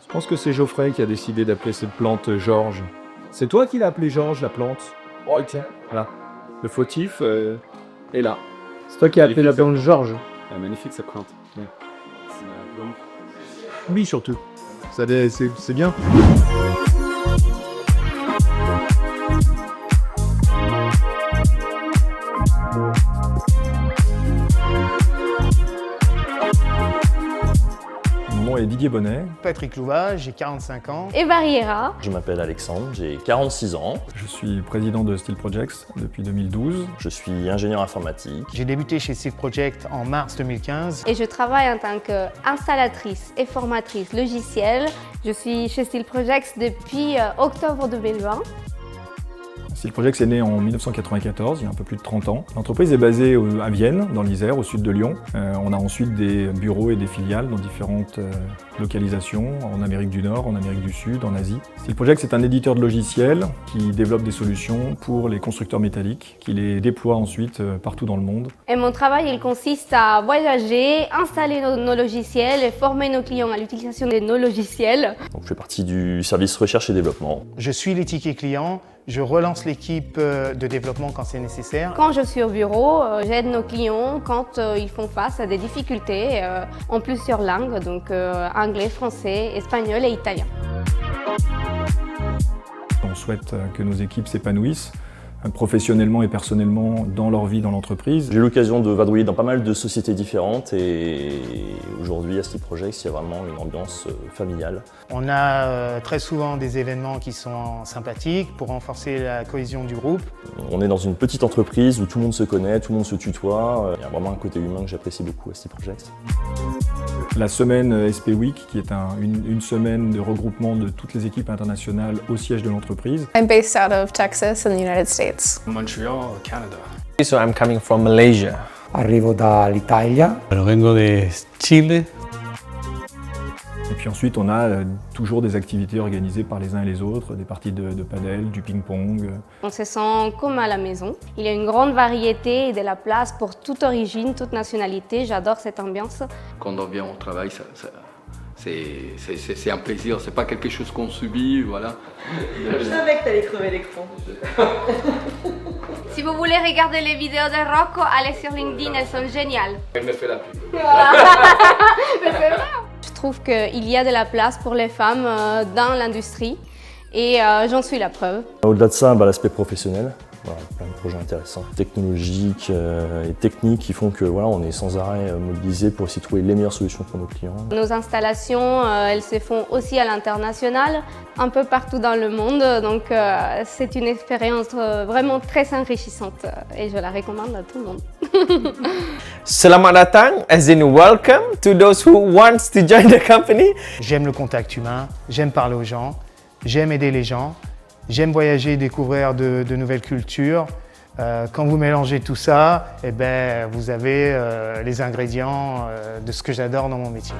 Je pense que c'est Geoffrey qui a décidé d'appeler cette plante Georges. C'est toi qui l'as appelée Georges, la plante? Oh, tiens, voilà. Le fautif est là. C'est toi qui as appelé la plante Georges. Magnifique cette plante. Ouais. Oui, surtout. C'est bien. Mon nom est Didier Bonnet. Patrick Louva, j'ai 45 ans. Eva Riera. Je m'appelle Alexandre, j'ai 46 ans. Je suis président de Steel Projects depuis 2012. Je suis ingénieur informatique. J'ai débuté chez Steel Project en mars 2015. Et je travaille en tant qu'installatrice et formatrice logicielle. Je suis chez Steel Projects depuis octobre 2020. Steel Projects est né en 1994, il y a un peu plus de 30 ans. L'entreprise est basée à Vienne, dans l'Isère, au sud de Lyon. On a ensuite des bureaux et des filiales dans différentes localisations, en Amérique du Nord, en Amérique du Sud, en Asie. Steel Projects est un éditeur de logiciels qui développe des solutions pour les constructeurs métalliques, qui les déploie ensuite partout dans le monde. Et mon travail, il consiste à voyager, installer nos logiciels et former nos clients à l'utilisation de nos logiciels. Donc, je fais partie du service recherche et développement. Je suis les tickets clients. Je relance l'équipe de développement quand c'est nécessaire. Quand je suis au bureau, j'aide nos clients quand ils font face à des difficultés en plusieurs langues, donc anglais, français, espagnol et italien. On souhaite que nos équipes s'épanouissent professionnellement et personnellement dans leur vie dans l'entreprise. J'ai eu l'occasion de vadrouiller dans pas mal de sociétés différentes et aujourd'hui à Steel Projects, il y a vraiment une ambiance familiale. On a très souvent des événements qui sont sympathiques pour renforcer la cohésion du groupe. On est dans une petite entreprise où tout le monde se connaît, tout le monde se tutoie. Il y a vraiment un côté humain que j'apprécie beaucoup à Steel Projects. La semaine SP Week, qui est une semaine de regroupement de toutes les équipes internationales au siège de l'entreprise. I'm based out of Texas in the United States. Montreal, Canada. So I'm coming from Malaysia. Arrivo dall'Italia. Vengo de Chile. Et puis ensuite, on a toujours des activités organisées par les uns et les autres, des parties de padel, du ping-pong. On se sent comme à la maison. Il y a une grande variété et de la place pour toute origine, toute nationalité. J'adore cette ambiance. Quand on vient au travail, c'est un plaisir, c'est pas quelque chose qu'on subit, voilà. Je savais que t'allais crever l'écran. Si vous voulez regarder les vidéos de Rocco, allez sur LinkedIn, elles sont géniales. Elle me fait la pub. Je trouve qu'il y a de la place pour les femmes dans l'industrie et j'en suis la preuve. Au-delà de ça, l'aspect professionnel. Voilà, plein de projets intéressants, technologiques et techniques qui font que voilà, on est sans arrêt mobilisé pour essayer de trouver les meilleures solutions pour nos clients. Nos installations, elles se font aussi à l'international, un peu partout dans le monde, donc c'est une expérience vraiment très enrichissante et je la recommande à tout le monde. Selamat datang, as in welcome to those who wants to join the company. J'aime le contact humain, j'aime parler aux gens, j'aime aider les gens. J'aime voyager et découvrir de nouvelles cultures. Quand vous mélangez tout ça, vous avez les ingrédients de ce que j'adore dans mon métier.